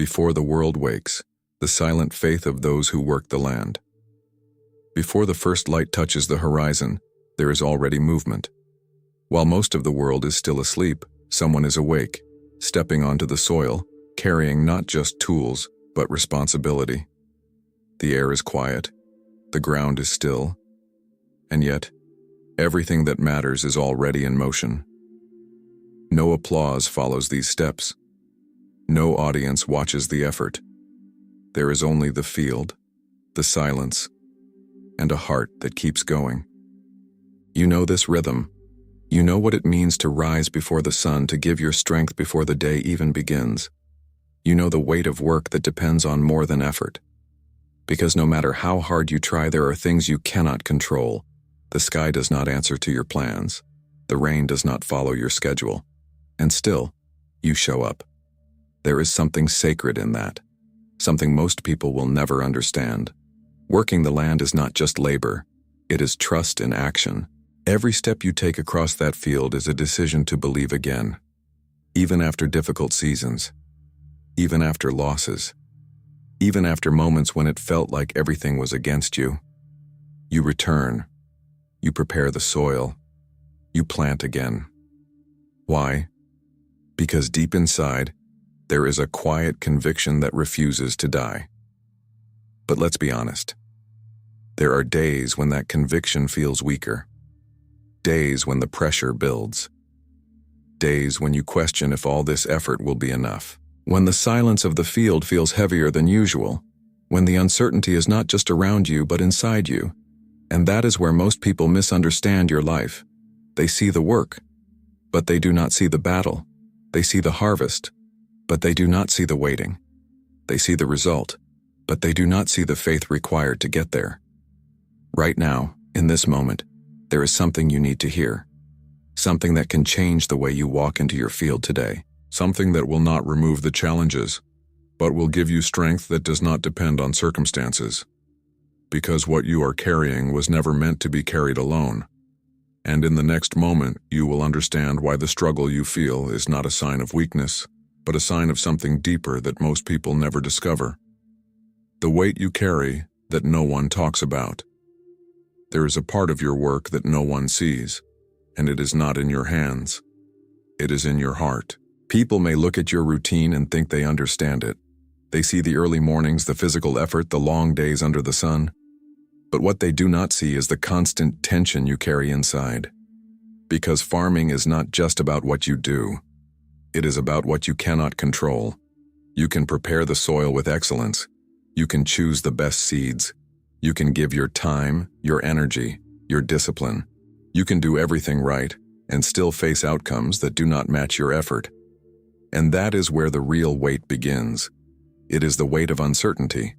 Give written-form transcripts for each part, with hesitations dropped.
Before the world wakes, the silent faith of those who work the land. Before the first light touches the horizon, there is already movement. While most of the world is still asleep, someone is awake, stepping onto the soil, carrying not just tools, but responsibility. The air is quiet, the ground is still, and yet, everything that matters is already in motion. No applause follows these steps. No audience watches the effort. There is only the field, the silence, and a heart that keeps going. You know this rhythm. You know what it means to rise before the sun, to give your strength before the day even begins. You know the weight of work that depends on more than effort. Because no matter how hard you try, there are things you cannot control. The sky does not answer to your plans. The rain does not follow your schedule. And still, you show up. There is something sacred in that. Something most people will never understand. Working the land is not just labor. It is trust in action. Every step you take across that field is a decision to believe again. Even after difficult seasons. Even after losses. Even after moments when it felt like everything was against you. You return. You prepare the soil. You plant again. Why? Because deep inside, there is a quiet conviction that refuses to die. But let's be honest. There are days when that conviction feels weaker. Days when the pressure builds. Days when you question if all this effort will be enough. When the silence of the field feels heavier than usual. When the uncertainty is not just around you but inside you. And that is where most people misunderstand your life. They see the work, but they do not see the battle. They see the harvest, but they do not see the waiting. They see the result, but they do not see the faith required to get there. Right now, in this moment, there is something you need to hear. Something that can change the way you walk into your field today. Something that will not remove the challenges, but will give you strength that does not depend on circumstances. Because what you are carrying was never meant to be carried alone. And in the next moment, you will understand why the struggle you feel is not a sign of weakness, but a sign of something deeper that most people never discover. The weight you carry that no one talks about. There is a part of your work that no one sees, and it is not in your hands. It is in your heart. People may look at your routine and think they understand it. They see the early mornings, the physical effort, the long days under the sun. But what they do not see is the constant tension you carry inside. Because farming is not just about what you do. It is about what you cannot control. You can prepare the soil with excellence. You can choose the best seeds. You can give your time, your energy, your discipline. You can do everything right and still face outcomes that do not match your effort. And that is where the real weight begins. It is the weight of uncertainty.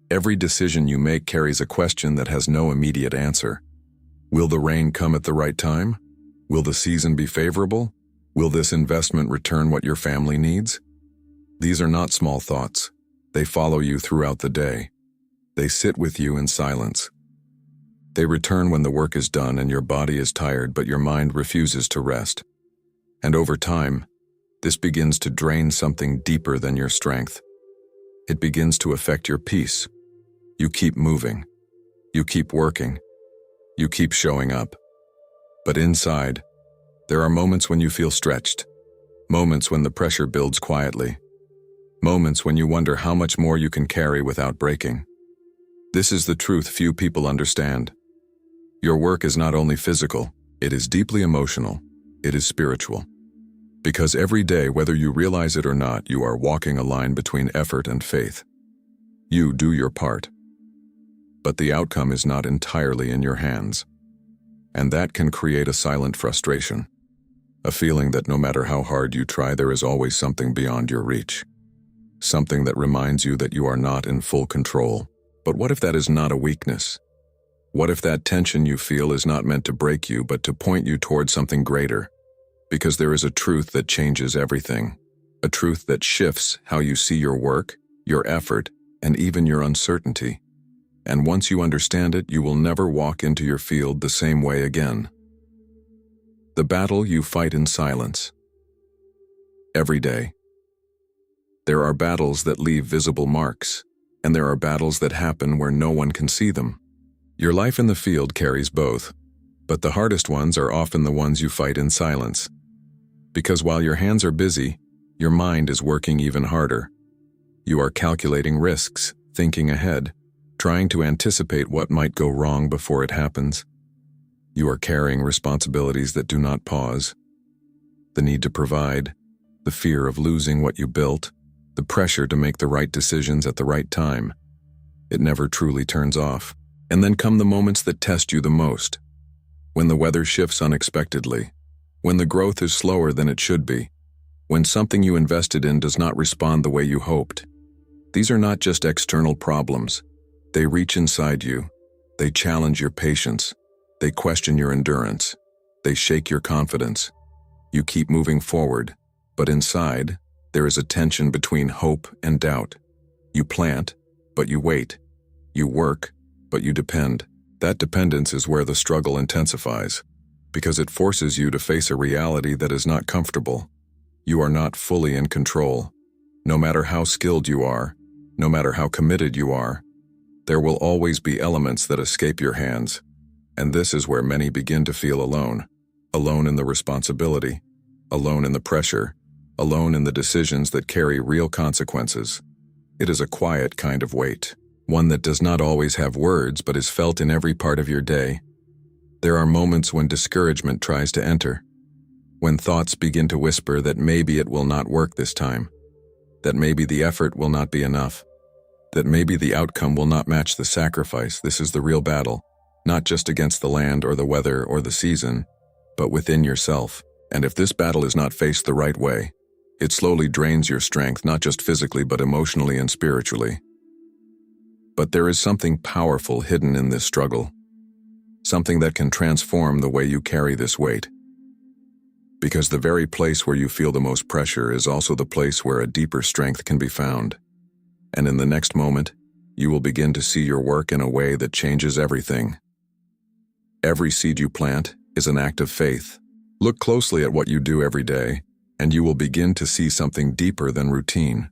Every decision you make carries a question that has no immediate answer. Will the rain come at the right time? Will the season be favorable? Will this investment return what your family needs? These are not small thoughts. They follow you throughout the day. They sit with you in silence. They return when the work is done and your body is tired, but your mind refuses to rest. And over time, this begins to drain something deeper than your strength. It begins to affect your peace. You keep moving. You keep working. You keep showing up. But inside, there are moments when you feel stretched. Moments when the pressure builds quietly. Moments when you wonder how much more you can carry without breaking. This is the truth few people understand. Your work is not only physical, it is deeply emotional. It is spiritual. Because every day, whether you realize it or not, you are walking a line between effort and faith. You do your part. But the outcome is not entirely in your hands. And that can create a silent frustration. A feeling that no matter how hard you try, there is always something beyond your reach. Something that reminds you that you are not in full control. But what if that is not a weakness? What if that tension you feel is not meant to break you, but to point you toward something greater? Because there is a truth that changes everything. A truth that shifts how you see your work, your effort, and even your uncertainty. And once you understand it, you will never walk into your field the same way again. The battle you fight in silence. Every day. There are battles that leave visible marks, and there are battles that happen where no one can see them. Your life in the field carries both, but the hardest ones are often the ones you fight in silence. Because while your hands are busy, your mind is working even harder. You are calculating risks, thinking ahead, trying to anticipate what might go wrong before it happens. You are carrying responsibilities that do not pause. The need to provide, the fear of losing what you built, the pressure to make the right decisions at the right time. It never truly turns off. And then come the moments that test you the most. When the weather shifts unexpectedly, when the growth is slower than it should be, when something you invested in does not respond the way you hoped. These are not just external problems. They reach inside you. They challenge your patience. They question your endurance. They shake your confidence. You keep moving forward, but inside, there is a tension between hope and doubt. You plant, but you wait. You work, but you depend. That dependence is where the struggle intensifies, because it forces you to face a reality that is not comfortable. You are not fully in control. No matter how skilled you are, no matter how committed you are, there will always be elements that escape your hands. And this is where many begin to feel alone. Alone in the responsibility, alone in the pressure, alone in the decisions that carry real consequences. It is a quiet kind of weight, one that does not always have words but is felt in every part of your day. There are moments when discouragement tries to enter, when thoughts begin to whisper that maybe it will not work this time, that maybe the effort will not be enough, that maybe the outcome will not match the sacrifice. This is the real battle, not just against the land or the weather or the season, but within yourself. And if this battle is not faced the right way, it slowly drains your strength, not just physically but emotionally and spiritually. But there is something powerful hidden in this struggle, something that can transform the way you carry this weight. Because the very place where you feel the most pressure is also the place where a deeper strength can be found. And in the next moment, you will begin to see your work in a way that changes everything. Every seed you plant is an act of faith. Look closely at what you do every day, and you will begin to see something deeper than routine,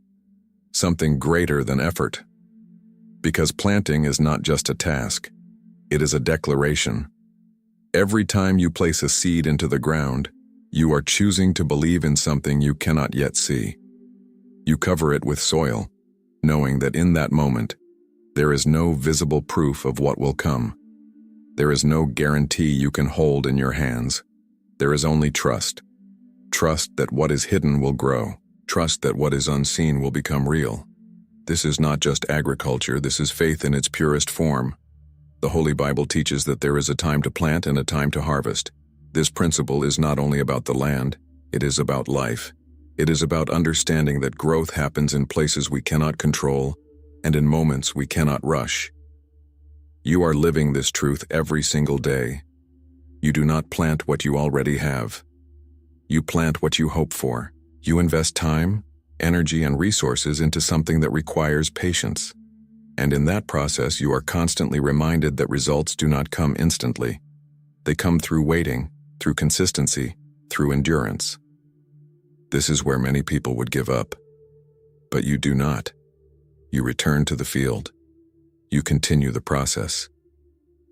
something greater than effort. Because planting is not just a task, it is a declaration. Every time you place a seed into the ground, you are choosing to believe in something you cannot yet see. You cover it with soil, knowing that in that moment, there is no visible proof of what will come. There is no guarantee you can hold in your hands. There is only trust. Trust that what is hidden will grow. Trust that what is unseen will become real. This is not just agriculture, this is faith in its purest form. The Holy Bible teaches that there is a time to plant and a time to harvest. This principle is not only about the land, it is about life. It is about understanding that growth happens in places we cannot control and in moments we cannot rush. You are living this truth every single day. You do not plant what you already have. You plant what you hope for. You invest time, energy, and resources into something that requires patience. And in that process, you are constantly reminded that results do not come instantly. They come through waiting, through consistency, through endurance. This is where many people would give up. But you do not. You return to the field. You continue the process.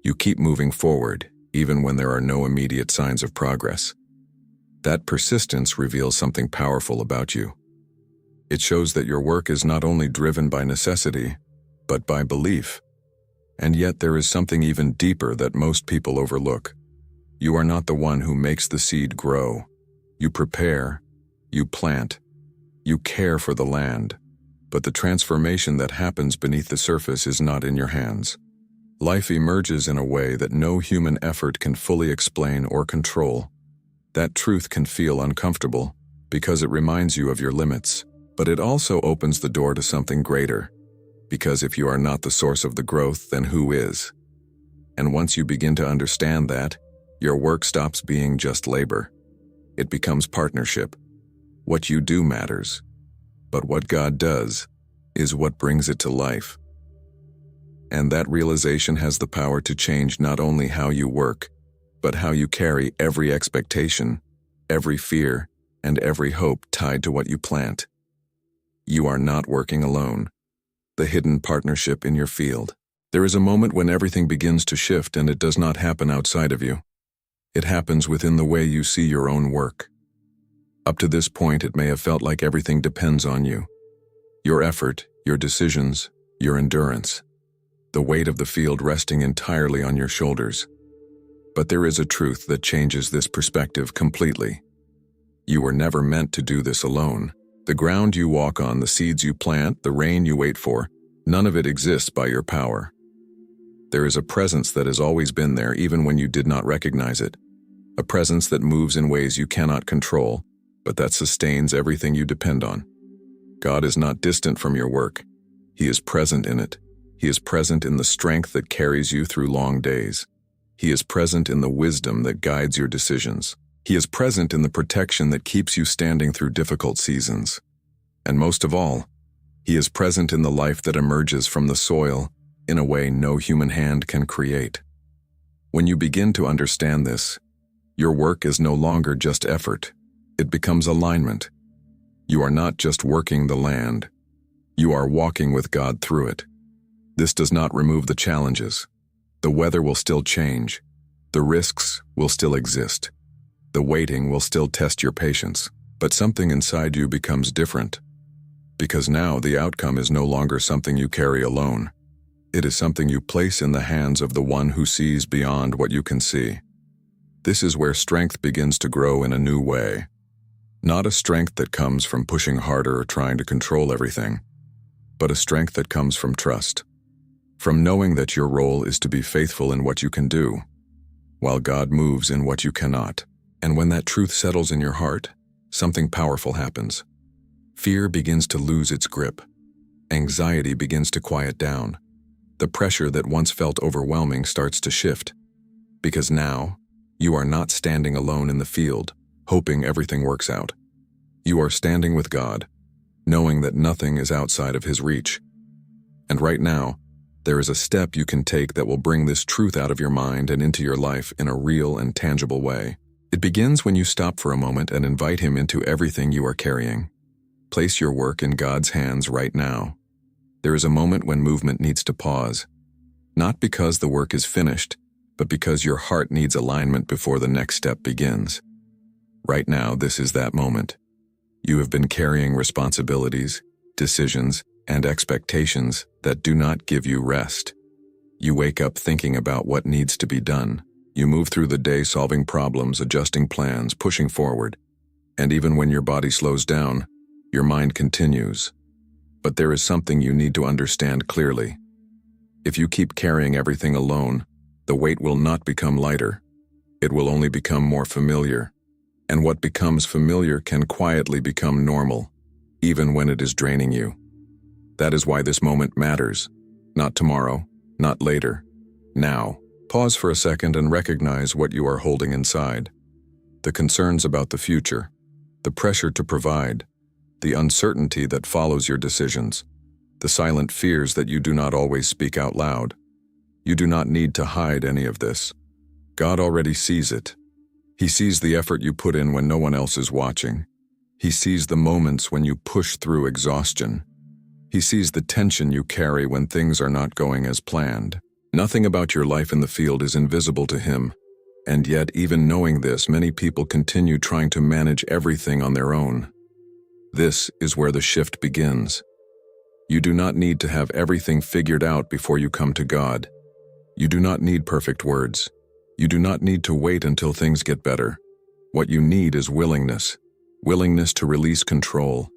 You keep moving forward, even when there are no immediate signs of progress. That persistence reveals something powerful about you. It shows that your work is not only driven by necessity, but by belief. And yet there is something even deeper that most people overlook. You are not the one who makes the seed grow. You prepare, you plant, you care for the land, but the transformation that happens beneath the surface is not in your hands. Life emerges in a way that no human effort can fully explain or control. That truth can feel uncomfortable because it reminds you of your limits, but it also opens the door to something greater. Because if you are not the source of the growth, then who is? And once you begin to understand that, your work stops being just labor. It becomes partnership. What you do matters, but what God does is what brings it to life. And that realization has the power to change not only how you work, but how you carry every expectation, every fear, and every hope tied to what you plant. You are not working alone. The hidden partnership in your field. There is a moment when everything begins to shift, and it does not happen outside of you. It happens within the way you see your own work. Up to this point, it may have felt like everything depends on you. Your effort, your decisions, your endurance. The weight of the field resting entirely on your shoulders. But there is a truth that changes this perspective completely. You were never meant to do this alone. The ground you walk on, the seeds you plant, the rain you wait for, none of it exists by your power. There is a presence that has always been there even when you did not recognize it. A presence that moves in ways you cannot control, but that sustains everything you depend on. God is not distant from your work. He is present in it. He is present in the strength that carries you through long days. He is present in the wisdom that guides your decisions. He is present in the protection that keeps you standing through difficult seasons. And most of all, He is present in the life that emerges from the soil in a way no human hand can create. When you begin to understand this, your work is no longer just effort. It becomes alignment. You are not just working the land. You are walking with God through it. This does not remove the challenges. The weather will still change. The risks will still exist. The waiting will still test your patience. But something inside you becomes different. Because now the outcome is no longer something you carry alone. It is something you place in the hands of the one who sees beyond what you can see. This is where strength begins to grow in a new way. Not a strength that comes from pushing harder or trying to control everything, but a strength that comes from trust. From knowing that your role is to be faithful in what you can do, while God moves in what you cannot. And when that truth settles in your heart, something powerful happens. Fear begins to lose its grip. Anxiety begins to quiet down. The pressure that once felt overwhelming starts to shift. Because now, you are not standing alone in the field, hoping everything works out. You are standing with God, knowing that nothing is outside of His reach. And right now, there is a step you can take that will bring this truth out of your mind and into your life in a real and tangible way. It begins when you stop for a moment and invite Him into everything you are carrying. Place your work in God's hands right now. There is a moment when movement needs to pause, not because the work is finished, but because your heart needs alignment before the next step begins. Right now, this is that moment. You have been carrying responsibilities, decisions, and expectations that do not give you rest. You wake up thinking about what needs to be done. You move through the day solving problems, adjusting plans, pushing forward. And even when your body slows down, your mind continues. But there is something you need to understand clearly. If you keep carrying everything alone, the weight will not become lighter. It will only become more familiar. And what becomes familiar can quietly become normal, even when it is draining you. That is why this moment matters. Not tomorrow, not later. Now. Pause for a second and recognize what you are holding inside. The concerns about the future, the pressure to provide, the uncertainty that follows your decisions, the silent fears that you do not always speak out loud. You do not need to hide any of this. God already sees it. He sees the effort you put in when no one else is watching. He sees the moments when you push through exhaustion. He sees the tension you carry when things are not going as planned. Nothing about your life in the field is invisible to Him, and yet even knowing this, many people continue trying to manage everything on their own. This is where the shift begins. You do not need to have everything figured out before you come to God. You do not need perfect words. You do not need to wait until things get better. What you need is willingness. Willingness to release control.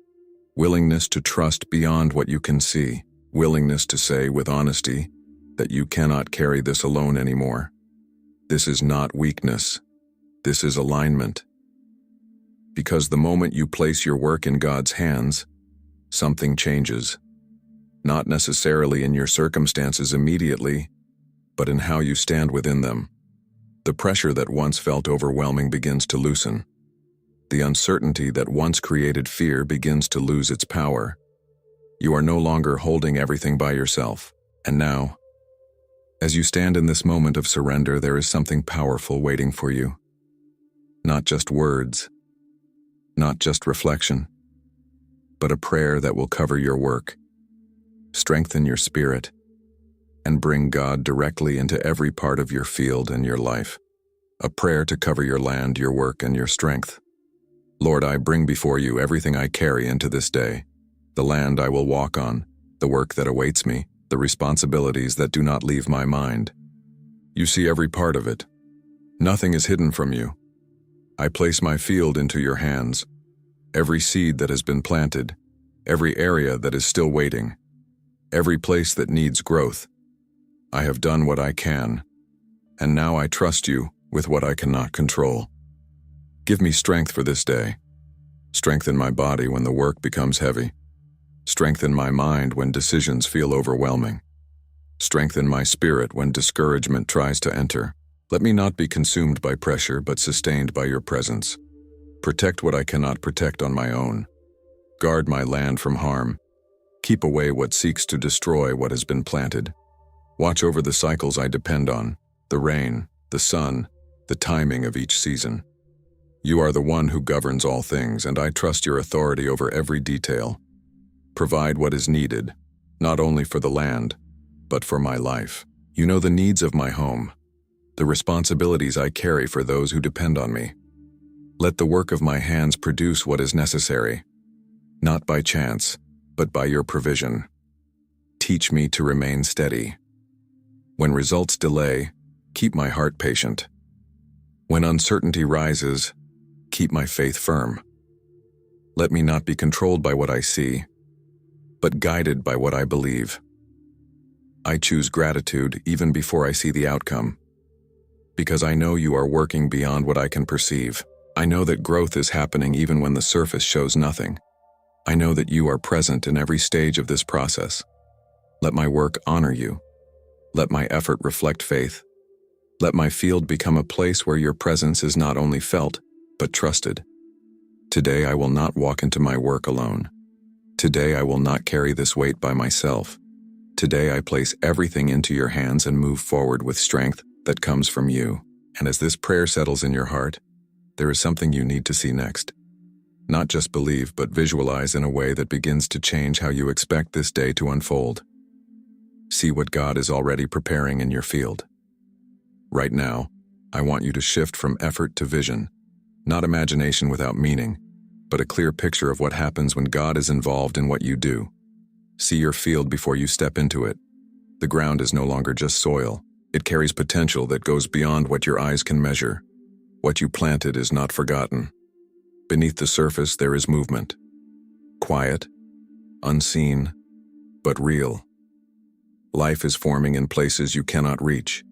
Willingness to trust beyond what you can see. Willingness to say with honesty that you cannot carry this alone anymore. This is not weakness. This is alignment. Because the moment you place your work in God's hands, something changes. Not necessarily in your circumstances immediately, but in how you stand within them. The pressure that once felt overwhelming begins to loosen. The uncertainty that once created fear begins to lose its power. You are no longer holding everything by yourself. And now, as you stand in this moment of surrender, there is something powerful waiting for you. Not just words, not just reflection, but a prayer that will cover your work, strengthen your spirit, and bring God directly into every part of your field and your life. A prayer to cover your land, your work, and your strength. Lord, I bring before you everything I carry into this day, the land I will walk on, the work that awaits me, the responsibilities that do not leave my mind. You see every part of it. Nothing is hidden from you. I place my field into your hands, every seed that has been planted, every area that is still waiting, every place that needs growth. I have done what I can, and now I trust you with what I cannot control. Give me strength for this day. Strengthen my body when the work becomes heavy. Strengthen my mind when decisions feel overwhelming. Strengthen my spirit when discouragement tries to enter. Let me not be consumed by pressure, but sustained by your presence. Protect what I cannot protect on my own. Guard my land from harm. Keep away what seeks to destroy what has been planted. Watch over the cycles I depend on, the rain, the sun, the timing of each season. You are the one who governs all things, and I trust your authority over every detail. Provide what is needed, not only for the land, but for my life. You know the needs of my home, the responsibilities I carry for those who depend on me. Let the work of my hands produce what is necessary, not by chance, but by your provision. Teach me to remain steady. When results delay, keep my heart patient. When uncertainty rises, keep my faith firm. Let me not be controlled by what I see, but guided by what I believe. I choose gratitude even before I see the outcome, because I know you are working beyond what I can perceive. I know that growth is happening even when the surface shows nothing. I know that you are present in every stage of this process. Let my work honor you. Let my effort reflect faith. Let my field become a place where your presence is not only felt, but trusted. Today I will not walk into my work alone. Today I will not carry this weight by myself. Today I place everything into your hands and move forward with strength that comes from you. And as this prayer settles in your heart, there is something you need to see next. Not just believe, but visualize in a way that begins to change how you expect this day to unfold. See what God is already preparing in your field. Right now, I want you to shift from effort to vision, not imagination without meaning, but a clear picture of what happens when God is involved in what you do. See your field before you step into it. The ground is no longer just soil. It carries potential that goes beyond what your eyes can measure. What you planted is not forgotten. Beneath the surface there is movement. Quiet, unseen, but real. Life is forming in places you cannot reach,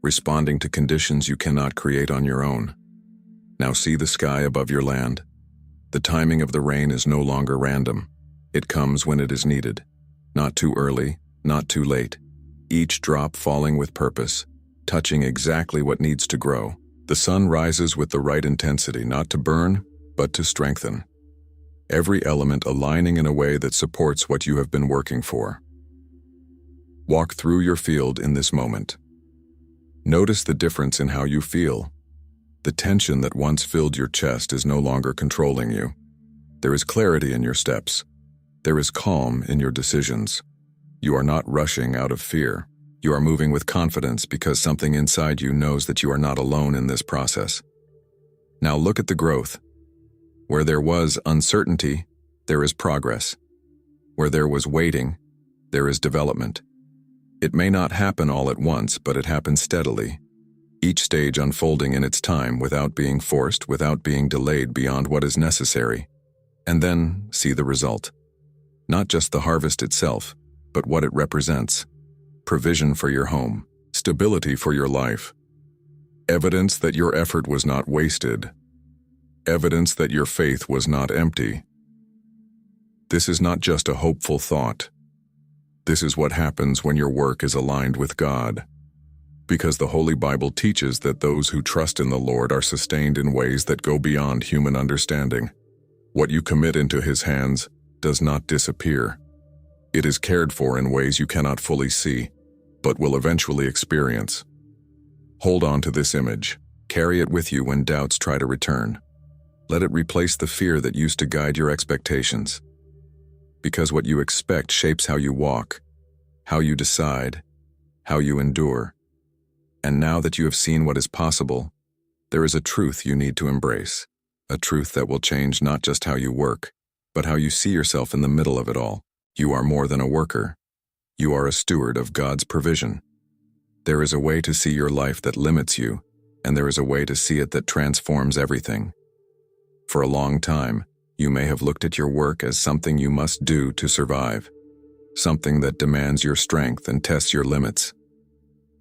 responding to conditions you cannot create on your own. Now see the sky above your land. The timing of the rain is no longer random. It comes when it is needed. Not too early, not too late. Each drop falling with purpose, touching exactly what needs to grow. The sun rises with the right intensity, not to burn, but to strengthen. Every element aligning in a way that supports what you have been working for. Walk through your field in this moment. Notice the difference in how you feel. The tension that once filled your chest is no longer controlling you. There is clarity in your steps. There is calm in your decisions. You are not rushing out of fear. You are moving with confidence because something inside you knows that you are not alone in this process. Now look at the growth. Where there was uncertainty, there is progress. Where there was waiting, there is development. It may not happen all at once, but it happens steadily. Each stage unfolding in its time without being forced, without being delayed beyond what is necessary. And then see the result. Not just the harvest itself, but what it represents. Provision for your home, stability for your life. Evidence that your effort was not wasted. Evidence that your faith was not empty. This is not just a hopeful thought. This is what happens when your work is aligned with God. Because the Holy Bible teaches that those who trust in the Lord are sustained in ways that go beyond human understanding. What you commit into His hands does not disappear. It is cared for in ways you cannot fully see, but will eventually experience. Hold on to this image. Carry it with you when doubts try to return. Let it replace the fear that used to guide your expectations. because what you expect shapes how you walk, how you decide, how you endure. And now that you have seen what is possible, there is a truth you need to embrace, a truth that will change not just how you work, but how you see yourself in the middle of it all. You are more than a worker. You are a steward of God's provision. There is a way to see your life that limits you, and there is a way to see it that transforms everything. For a long time, you may have looked at your work as something you must do to survive, something that demands your strength and tests your limits.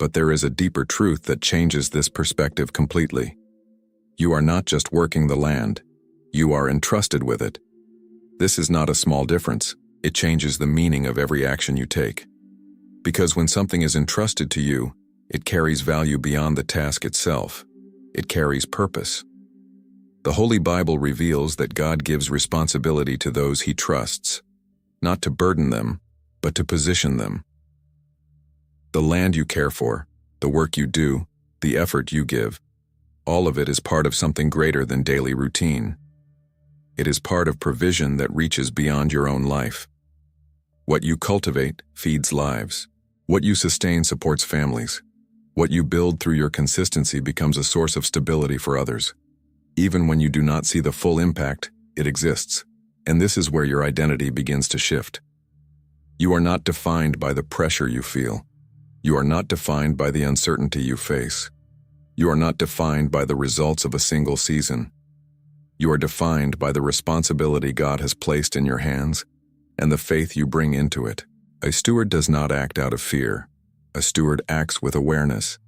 But there is a deeper truth that changes this perspective completely. You are not just working the land, you are entrusted with it. This is not a small difference. It changes the meaning of every action you take. Because when something is entrusted to you, it carries value beyond the task itself. It carries purpose. The Holy Bible reveals that God gives responsibility to those He trusts, not to burden them, but to position them. The land you care for, the work you do, the effort you give, all of it is part of something greater than daily routine. It is part of provision that reaches beyond your own life. What you cultivate feeds lives. What you sustain supports families. What you build through your consistency becomes a source of stability for others. Even when you do not see the full impact, it exists. And this is where your identity begins to shift. You are not defined by the pressure you feel. You are not defined by the uncertainty you face. You are not defined by the results of a single season. You are defined by the responsibility God has placed in your hands and the faith you bring into it. A steward does not act out of fear. A steward acts with awareness.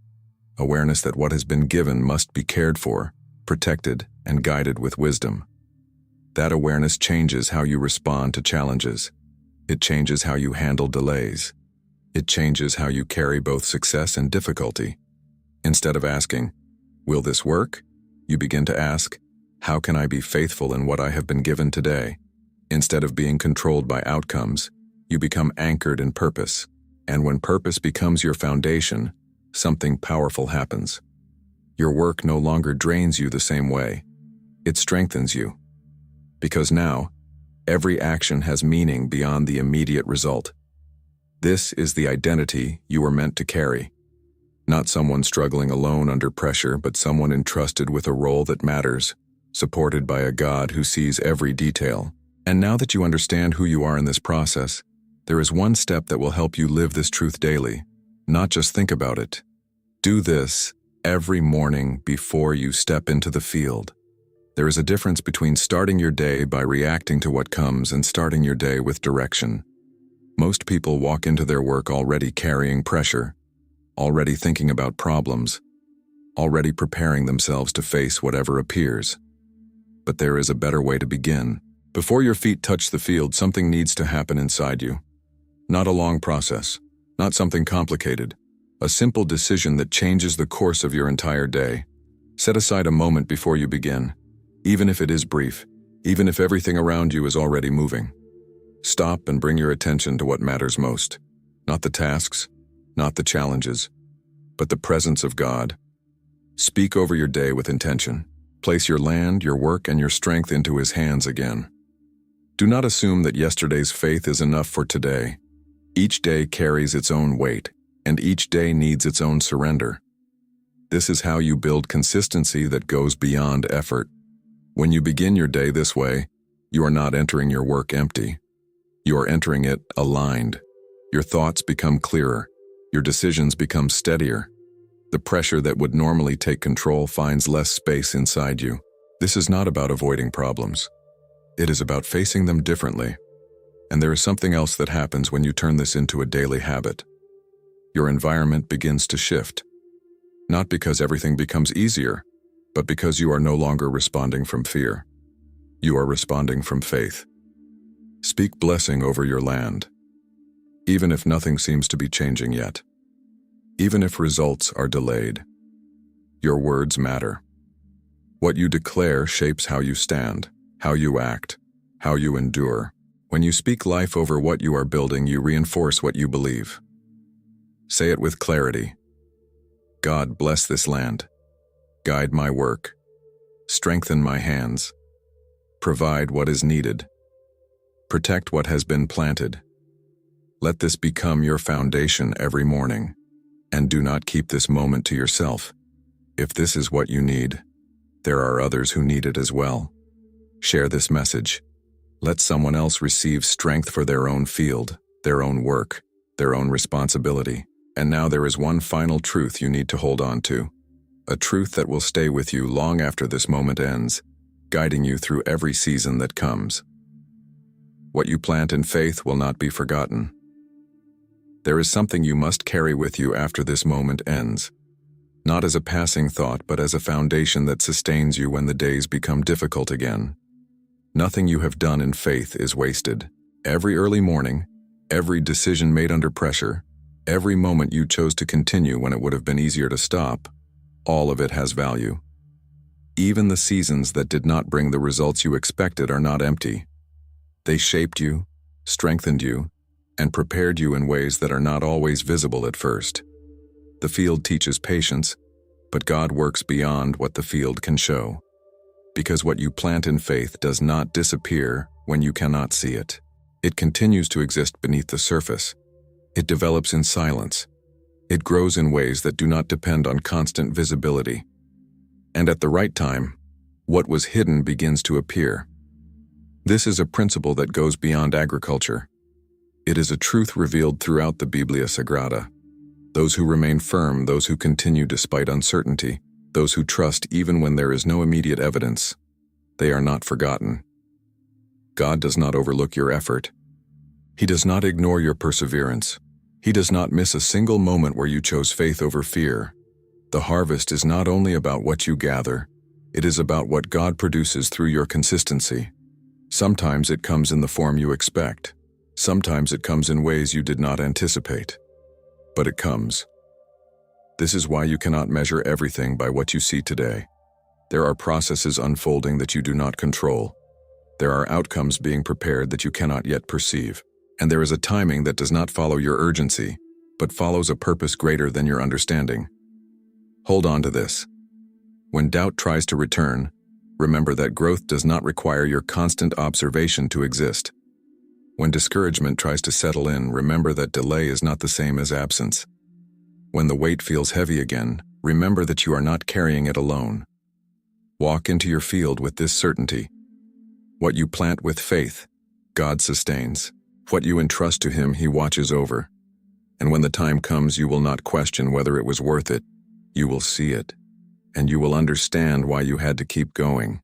Awareness that what has been given must be cared for, protected, and guided with wisdom. That awareness changes how you respond to challenges. It changes how you handle delays. It changes how you carry both success and difficulty. Instead of asking, "Will this work?" you begin to ask, "How can I be faithful in what I have been given today?" Instead of being controlled by outcomes, you become anchored in purpose. And when purpose becomes your foundation, something powerful happens. Your work no longer drains you the same way. It strengthens you. Because now, every action has meaning beyond the immediate result. This is the identity you were meant to carry. Not someone struggling alone under pressure, but someone entrusted with a role that matters, supported by a God who sees every detail. And now that you understand who you are in this process, there is one step that will help you live this truth daily. Not just think about it. Do this every morning before you step into the field. There is a difference between starting your day by reacting to what comes and starting your day with direction. Most people walk into their work already carrying pressure, already thinking about problems, already preparing themselves to face whatever appears. But there is a better way to begin. Before your feet touch the field, something needs to happen inside you. Not a long process, not something complicated, a simple decision that changes the course of your entire day. Set aside a moment before you begin, even if it is brief, even if everything around you is already moving. Stop and bring your attention to what matters most. Not the tasks, not the challenges, but the presence of God. Speak over your day with intention. Place your land, your work, and your strength into His hands again. Do not assume that yesterday's faith is enough for today. Each day carries its own weight, and each day needs its own surrender. This is how you build consistency that goes beyond effort. When you begin your day this way, you are not entering your work empty. You are entering it aligned. Your thoughts become clearer. Your decisions become steadier. The pressure that would normally take control finds less space inside you. This is not about avoiding problems. It is about facing them differently. And there is something else that happens when you turn this into a daily habit. Your environment begins to shift. Not because everything becomes easier, but because you are no longer responding from fear. You are responding from faith. Speak blessing over your land, even if nothing seems to be changing yet. Even if results are delayed. Your words matter. What you declare shapes how you stand, how you act, how you endure. When you speak life over what you are building, you reinforce what you believe. Say it with clarity. God, bless this land. Guide my work. Strengthen my hands. Provide what is needed. Protect what has been planted. Let this become your foundation every morning. And do not keep this moment to yourself. If this is what you need, there are others who need it as well. Share this message. Let someone else receive strength for their own field, their own work, their own responsibility. And now there is one final truth you need to hold on to. A truth that will stay with you long after this moment ends, guiding you through every season that comes. What you plant in faith will not be forgotten. There is something you must carry with you after this moment ends. Not as a passing thought, but as a foundation that sustains you when the days become difficult again. Nothing you have done in faith is wasted. Every early morning, every decision made under pressure, every moment you chose to continue when it would have been easier to stop, all of it has value. Even the seasons that did not bring the results you expected are not empty. They shaped you, strengthened you, and prepared you in ways that are not always visible at first. The field teaches patience, but God works beyond what the field can show. Because what you plant in faith does not disappear when you cannot see it. It continues to exist beneath the surface. It develops in silence. It grows in ways that do not depend on constant visibility. And at the right time, what was hidden begins to appear. This is a principle that goes beyond agriculture. It is a truth revealed throughout the Biblia Sagrada. Those who remain firm, those who continue despite uncertainty, those who trust even when there is no immediate evidence, they are not forgotten. God does not overlook your effort. He does not ignore your perseverance. He does not miss a single moment where you chose faith over fear. The harvest is not only about what you gather, it is about what God produces through your consistency. Sometimes it comes in the form you expect. Sometimes it comes in ways you did not anticipate. But it comes. This is why you cannot measure everything by what you see today. There are processes unfolding that you do not control. There are outcomes being prepared that you cannot yet perceive. And there is a timing that does not follow your urgency, but follows a purpose greater than your understanding. Hold on to this. When doubt tries to return, remember that growth does not require your constant observation to exist. When discouragement tries to settle in, remember that delay is not the same as absence. When the weight feels heavy again, remember that you are not carrying it alone. Walk into your field with this certainty. What you plant with faith, God sustains. What you entrust to Him, He watches over. And when the time comes, you will not question whether it was worth it. You will see it, and you will understand why you had to keep going.